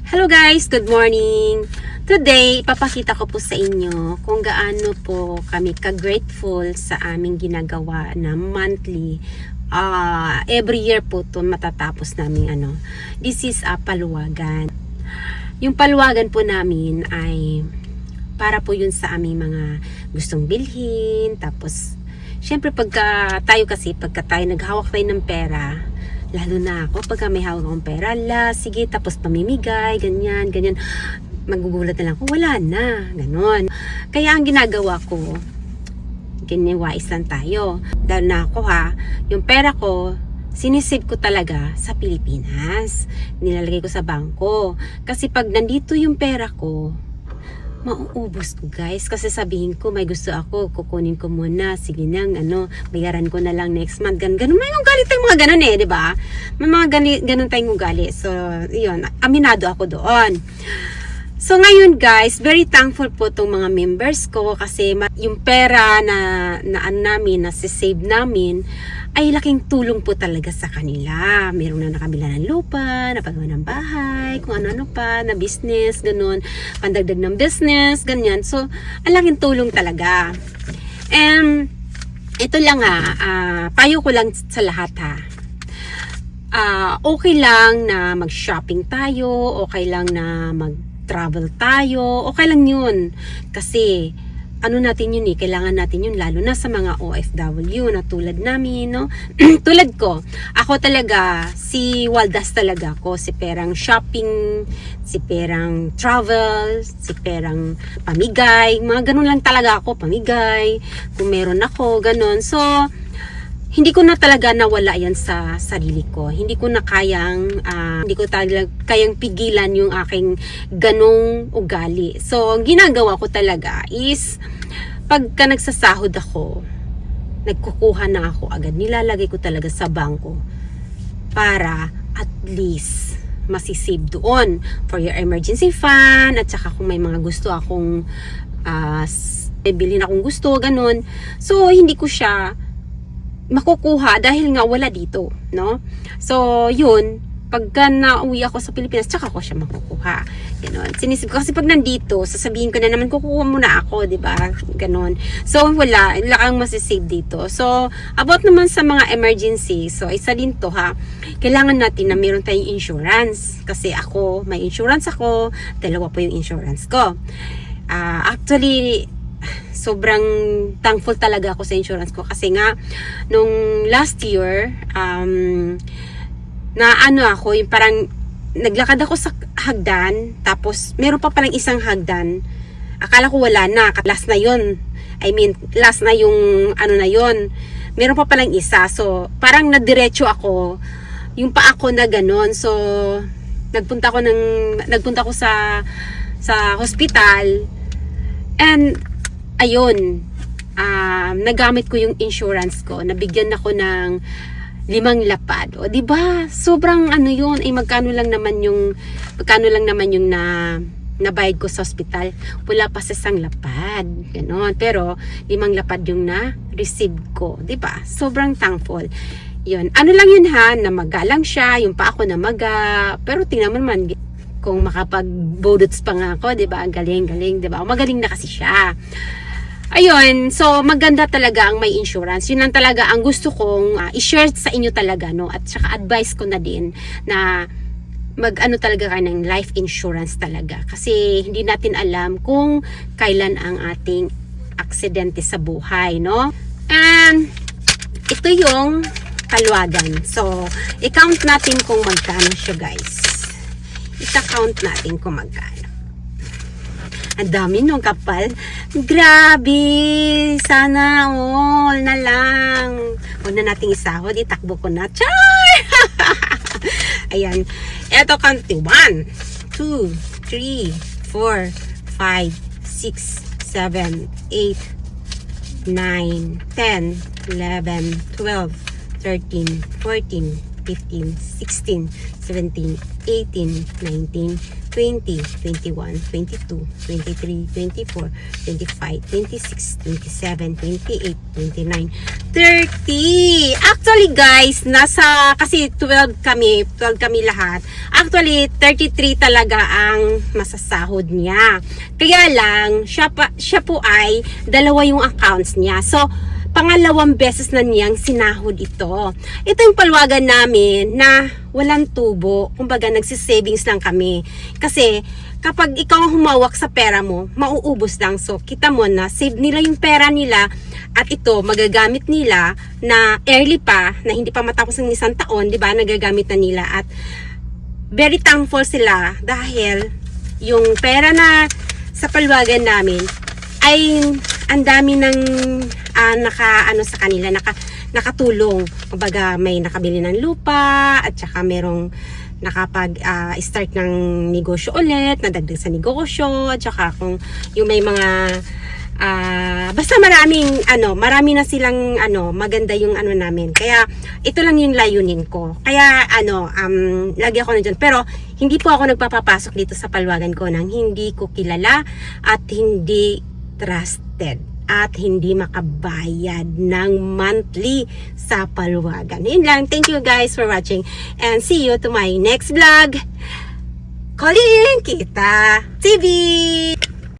Hello guys, good morning. Today, ipapakita ko po sa inyo kung gaano po kami ka-grateful sa aming ginagawa na monthly. Every year po to matatapos namin This is paluwagan. Yung paluwagan po namin ay para po yun sa aming mga gustong bilhin. Tapos, syempre pagka tayo naghawak tayo ng pera, lalo na ako, pagka may hawak akong pera, sige, tapos pamimigay, ganyan. Magugulat na lang kung wala na, ganon. Kaya ang ginagawa ko, giniwais lang tayo. Dahil na ako yung pera ko, sinisave ko talaga sa Pilipinas. Nilalagay ko sa bangko. Kasi pag nandito yung pera ko, mauubos ko guys, kasi sabihin ko may gusto ako, kukunin ko muna, sige nang bayaran ko na lang next month, ganun may ugali tayong mga ganun di ba? May mga ganun tayong ugali. So yun, aminado ako doon. So ngayon guys, very thankful po tong mga members ko kasi yung pera na save namin ay laking tulong po talaga sa kanila. Meron na nakabila ng lupa, napagawa ng bahay, kung ano-ano pa, na business, ganun, pandagdag ng business, ganyan. So, ang laking tulong talaga. And, ito lang payo ko lang sa lahat okay lang na mag-shopping tayo, okay lang na mag-travel tayo, okay lang yun. Kasi, natin yun kailangan natin yun lalo na sa mga OFW na tulad namin, no? Tulad ko, ako talaga, si Waldas talaga ako, si perang shopping, si perang travel, si perang pamigay, mga ganun lang talaga ako, pamigay, kung meron ako, ganun. So, hindi ko na talaga nawala yan sa sarili ko. Hindi ko talaga kayang pigilan yung aking ganong ugali. So, ang ginagawa ko talaga is, pagka nagsasahod ako, nagkukuha na ako agad. Nilalagay ko talaga sa bangko para at least masisave doon for your emergency fund, at saka kung may mga gusto akong bilhin akong gusto, ganun. So, hindi ko siya makukuha dahil nga wala dito, no? So, yun, pagka nauwi ako sa Pilipinas, tsaka ko siya makukuha. Ganon. Sinisip ko kasi pag nandito, sasabihin ko na naman, kukuha muna ako, di ba? Ganon. So, wala kang masisave dito. So, about naman sa mga emergency, so, isa din to kailangan natin na meron tayong insurance. Kasi ako, may insurance ako, dalawa po yung insurance ko. Actually, sobrang thankful talaga ako sa insurance ko kasi nga nung last year ako yung parang naglakad ako sa hagdan, tapos meron pa palang isang hagdan, akala ko wala na, last na yun, last na yung na yun, meron pa palang isa, so parang nadiretso ako, yung paa ko na ganon. So nagpunta ko sa hospital, and ayun, nagamit ko yung insurance ko, nabigyan ako ng 5 lapad. O, diba? Sobrang yun, magkano lang naman yung nabayad ko sa hospital. Wala pa sa 1 lapad. Ganon. Pero, 5 lapad yung na-receive ko. Diba? Sobrang thankful. Yun. Lang yun namaga lang siya, yung pa ako namaga. Pero tingnan mo naman, kung makapag-bodots pa nga ako, diba? Ang galing, diba? Magaling na kasi siya. Ayun, so maganda talaga ang may insurance. Yun lang talaga ang gusto kong i-share sa inyo talaga, no? At saka advice ko na din na talaga kayo ng life insurance talaga. Kasi hindi natin alam kung kailan ang ating aksidente sa buhay, no? And ito yung paluwagan. So, i-count natin kung magkano siya, guys. I-count natin kung magkano. Ang dami nung kapal. Grabe! Sana all na lang. Huwag na nating isahod. Itakbo ko na. Char! Ayan. Eto, count. 1, 2, 3, 4, 5, 6, 7, 8, 9, 10, 11, 12, 13, 14, 15, 16, 17, 18, 19, 20, 21, 22, 23, 24, 25, 26, 27, 28, 29, 30. Actually guys, kasi 12 kami lahat. Actually, 33 talaga ang masasahod niya. Kaya lang, siya po ay dalawa yung accounts niya. So, pangalawang beses na niyang sinahod ito. Ito yung palwagan namin na walang tubo. Kumbaga, nagsisavings lang kami. Kasi, kapag ikaw ang humawak sa pera mo, mauubos lang. So, kita mo na save nila yung pera nila at ito, magagamit nila na early pa, na hindi pa matapos ng isang taon, di ba? Nagagamit na nila at very thankful sila dahil yung pera na sa palwagan namin ay ang dami ng sa kanila, nakatulong. Kumbaga, may nakabili ng lupa at saka merong start ng negosyo ulit, nadagdag sa negosyo, at saka kung yung may mga basta marami na silang maganda yung namin. Kaya ito lang yung layunin ko. Kaya lagi ako nandiyan. Pero hindi po ako nagpapapasok dito sa palwagan ko nang hindi ko kilala at hindi trusted at hindi makabayad ng monthly sa palwagan. Yun lang. Thank you guys for watching and see you to my next vlog. Calling Kita TV!